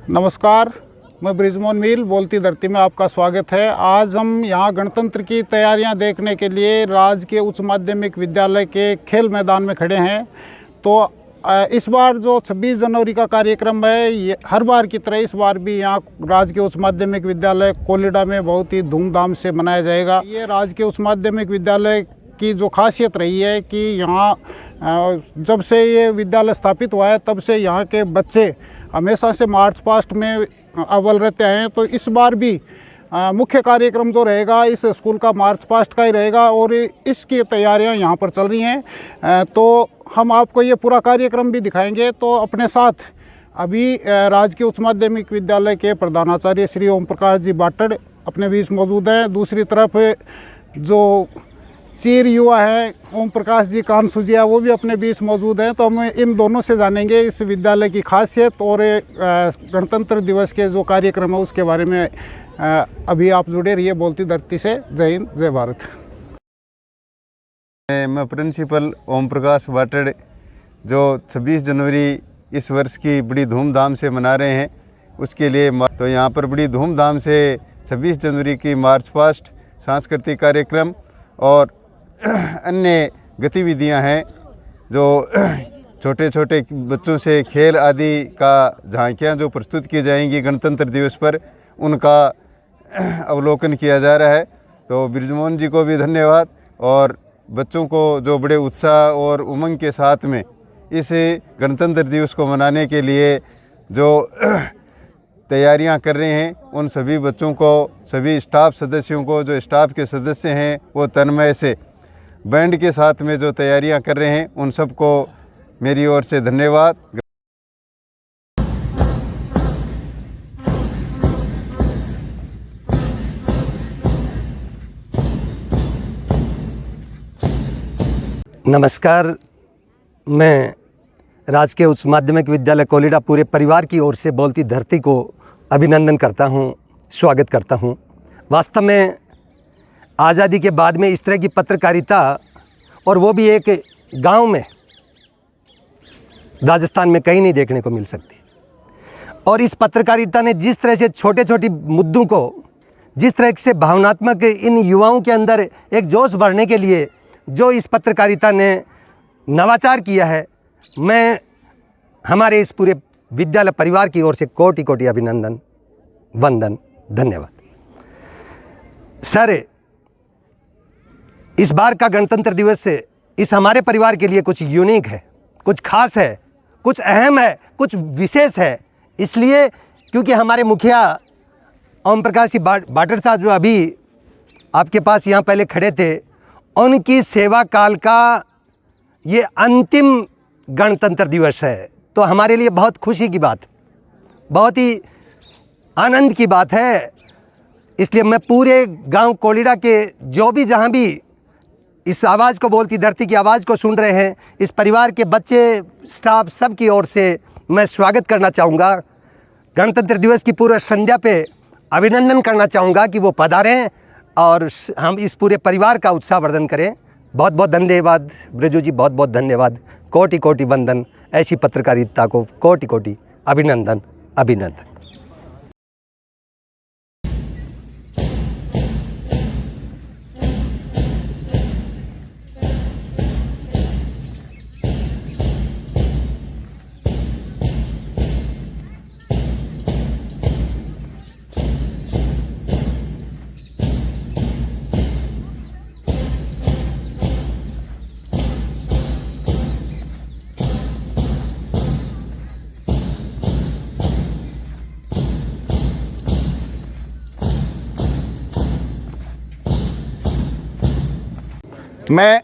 नमस्कार, मैं बृजमोहन मील बोलती धरती में आपका स्वागत है। आज हम यहाँ गणतंत्र की तैयारियाँ देखने के लिए राजकीय उच्च माध्यमिक विद्यालय के खेल मैदान में खड़े हैं। तो इस बार जो 26 जनवरी का कार्यक्रम है, ये हर बार की तरह इस बार भी यहाँ राजकीय उच्च माध्यमिक विद्यालय कोलिडा में बहुत ही धूमधाम से मनाया जाएगा। ये राजकीय उच्च माध्यमिक विद्यालय की जो खासियत रही है कि यहाँ जब से ये विद्यालय स्थापित हुआ है तब से यहाँ के बच्चे हमेशा से मार्च पास्ट में अव्वल रहते हैं। तो इस बार भी मुख्य कार्यक्रम जो रहेगा इस स्कूल का मार्च पास्ट का ही रहेगा और इसकी तैयारियां यहाँ पर चल रही हैं। तो हम आपको ये पूरा कार्यक्रम भी दिखाएंगे। तो अपने साथ अभी राजकीय उच्च माध्यमिक विद्यालय के प्रधानाचार्य श्री ओम प्रकाश जी बाटड़ अपने बीच मौजूद हैं। दूसरी तरफ जो चीर युवा है ओम प्रकाश जी कानसूजिया, वो भी अपने बीच मौजूद हैं। तो हम इन दोनों से जानेंगे इस विद्यालय की खासियत और गणतंत्र दिवस के जो कार्यक्रम है उसके बारे में। अभी आप जुड़े रहिए बोलती धरती से। जय हिंद, जय भारत। मैं प्रिंसिपल ओम प्रकाश बाटड़, जो 26 जनवरी इस वर्ष की बड़ी धूमधाम से मना रहे हैं उसके लिए तो यहाँ पर बड़ी धूमधाम से 26 जनवरी की मार्च पास्ट, सांस्कृतिक कार्यक्रम और अन्य गतिविधियां हैं। जो छोटे छोटे बच्चों से खेल आदि का झांकियां जो प्रस्तुत की जाएंगी गणतंत्र दिवस पर, उनका अवलोकन किया जा रहा है। तो बृजमोहन जी को भी धन्यवाद और बच्चों को जो बड़े उत्साह और उमंग के साथ में इस गणतंत्र दिवस को मनाने के लिए जो तैयारियां कर रहे हैं, उन सभी बच्चों को, सभी स्टाफ सदस्यों को, जो स्टाफ के सदस्य हैं वो तन्मय से बैंड के साथ में जो तैयारियां कर रहे हैं, उन सबको मेरी ओर से धन्यवाद। नमस्कार, मैं राजकीय उच्च माध्यमिक विद्यालय कोलिडा पूरे परिवार की ओर से बोलती धरती को अभिनंदन करता हूँ, स्वागत करता हूँ। वास्तव में आज़ादी के बाद में इस तरह की पत्रकारिता, और वो भी एक गांव में, राजस्थान में कहीं नहीं देखने को मिल सकती। और इस पत्रकारिता ने जिस तरह से छोटे छोटे मुद्दों को, जिस तरह से भावनात्मक इन युवाओं के अंदर एक जोश भरने के लिए जो इस पत्रकारिता ने नवाचार किया है, मैं हमारे इस पूरे विद्यालय परिवार की ओर से कोटि कोटि अभिनंदन, वंदन, धन्यवाद। सर, इस बार का गणतंत्र दिवस से इस हमारे परिवार के लिए कुछ यूनिक है, कुछ खास है, कुछ अहम है, कुछ विशेष है। इसलिए क्योंकि हमारे मुखिया ओम प्रकाश जी बाटड़ साहब जो अभी आपके पास यहाँ पहले खड़े थे, उनकी सेवा काल का ये अंतिम गणतंत्र दिवस है। तो हमारे लिए बहुत खुशी की बात, बहुत ही आनंद की बात है। इसलिए मैं पूरे गांव कोलिडा के जो भी जहां भी इस आवाज़ को, बोलती धरती की आवाज़ को सुन रहे हैं, इस परिवार के बच्चे, स्टाफ, सब की ओर से मैं स्वागत करना चाहूँगा। गणतंत्र दिवस की पूर्व संध्या पे अभिनंदन करना चाहूँगा कि वो पधारें और हम इस पूरे परिवार का उत्साहवर्धन करें। बहुत बहुत धन्यवाद ब्रजू जी, बहुत बहुत धन्यवाद। कोटि कोटि वंदन। ऐसी पत्रकारिता को कोटि कोटि अभिनंदन, अभिनंदन। मैं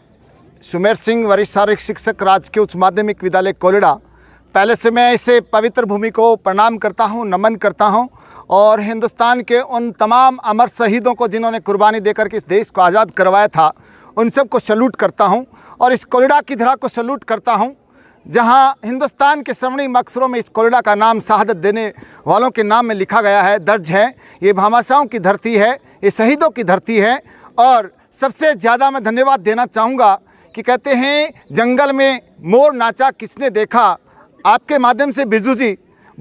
सुमेर सिंह, वरिष्ठ शारीरिक शिक्षक, राजकीय उच्च माध्यमिक विद्यालय कोलिडा। पहले से मैं इसे पवित्र भूमि को प्रणाम करता हूं, नमन करता हूं और हिंदुस्तान के उन तमाम अमर शहीदों को जिन्होंने कुर्बानी देकर के इस देश को आज़ाद करवाया था, उन सब को सैल्यूट करता हूं और इस कोलिडा की धरा को सैल्यूट करता हूं, जहां हिंदुस्तान के स्वर्णिम अक्षरों में इस कोलिडा का नाम शहादत देने वालों के नाम में लिखा गया है, दर्ज है। ये भामाशाहों की धरती है, ये शहीदों की धरती है। और सबसे ज़्यादा मैं धन्यवाद देना चाहूँगा कि कहते हैं जंगल में मोर नाचा किसने देखा, आपके माध्यम से बिरजू जी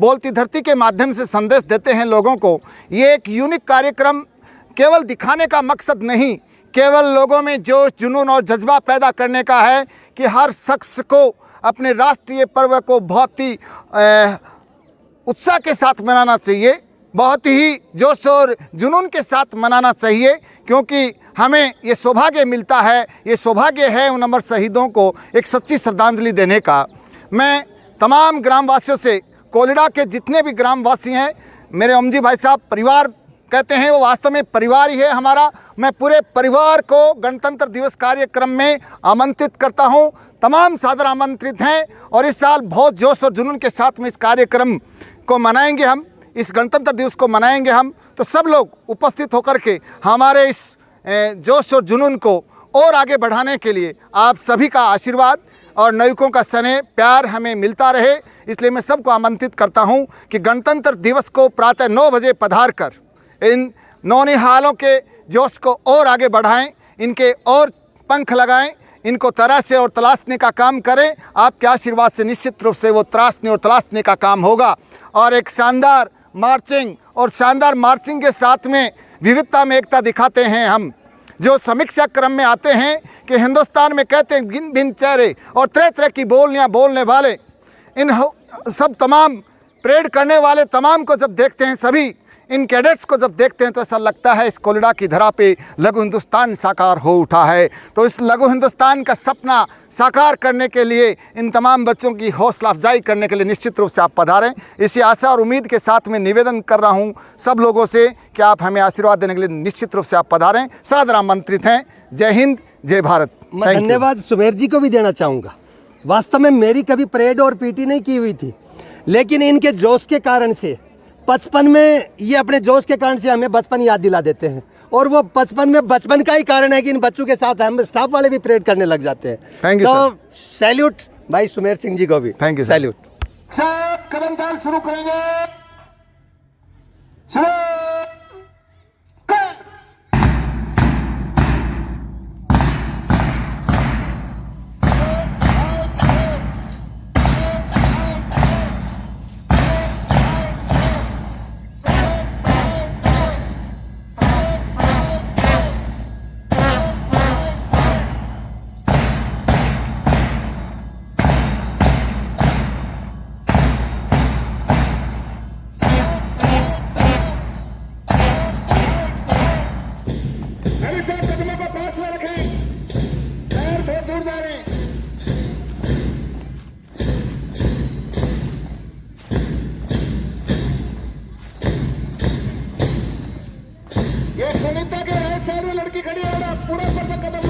बोलती धरती के माध्यम से संदेश देते हैं लोगों को। ये एक यूनिक कार्यक्रम केवल दिखाने का मकसद नहीं, केवल लोगों में जोश, जुनून और जज्बा पैदा करने का है कि हर शख्स को अपने राष्ट्रीय पर्व को बहुत ही उत्साह के साथ मनाना चाहिए, बहुत ही जोश और जुनून के साथ मनाना चाहिए, क्योंकि हमें ये सौभाग्य मिलता है, ये सौभाग्य है उन अमर शहीदों को एक सच्ची श्रद्धांजलि देने का। मैं तमाम ग्रामवासियों से, कोलिडा के जितने भी ग्रामवासी हैं, मेरे ओमजी भाई साहब परिवार कहते हैं, वो वास्तव में परिवार ही है हमारा। मैं पूरे परिवार को गणतंत्र दिवस कार्यक्रम में आमंत्रित करता हूं। तमाम सादर आमंत्रित हैं और इस साल बहुत जोश और जुनून के साथ में इस कार्यक्रम को मनाएंगे हम, इस गणतंत्र दिवस को मनाएंगे हम। तो सब लोग उपस्थित होकर के हमारे इस जोश और जुनून को और आगे बढ़ाने के लिए आप सभी का आशीर्वाद और नायकों का स्नेह प्यार हमें मिलता रहे। इसलिए मैं सबको आमंत्रित करता हूं कि गणतंत्र दिवस को प्रातः 9 बजे पधार कर इन नौनिहालों के जोश को और आगे बढ़ाएं, इनके और पंख लगाएं, इनको तराशे और तलाशने का काम करें। आपके आशीर्वाद से निश्चित रूप से वो तराशने और तलाशने का काम होगा। और एक शानदार मार्चिंग और शानदार मार्चिंग के साथ में विविधता में एकता दिखाते हैं हम, जो समीक्षा क्रम में आते हैं कि हिंदुस्तान में कहते हैं भिन्न भिन्न चेहरे और तरह तरह की बोलियाँ बोलने वाले, इन सब तमाम परेड करने वाले तमाम को जब देखते हैं, सभी इन कैडेट्स को जब देखते हैं, तो ऐसा लगता है इस कोलिडा की धरा पे लघु हिंदुस्तान साकार हो उठा है। तो इस लघु हिंदुस्तान का सपना साकार करने के लिए, इन तमाम बच्चों की हौसला अफजाई करने के लिए निश्चित रूप से आप पधारें। इसी आशा और उम्मीद के साथ में निवेदन कर रहा हूं सब लोगों से कि आप हमें आशीर्वाद देने के लिए निश्चित रूप से आप पधारें। सादर आमंत्रित हैं। जय हिंद, जय भारत। मैं धन्यवाद सुमेर जी को भी देना चाहूँगा। वास्तव में मेरी कभी परेड और पीटी नहीं की हुई थी, लेकिन इनके जोश के कारण से 55 में, ये अपने जोश के कारण से हमें बचपन याद दिला देते हैं। और वो 55 में बचपन का ही कारण है कि इन बच्चों के साथ हम स्टाफ वाले भी परेड करने लग जाते हैं। Thank you. तो सैल्यूट भाई सुमेर सिंह जी को भी। Thank you. सैल्यूट। कदम ताल शुरू करेंगे। कदमों को पास में रखें, पैर बहुत दूर जा रहे हैं। ये सुनीता के राइट साइड में लड़की खड़ी है, पूरा पर कदम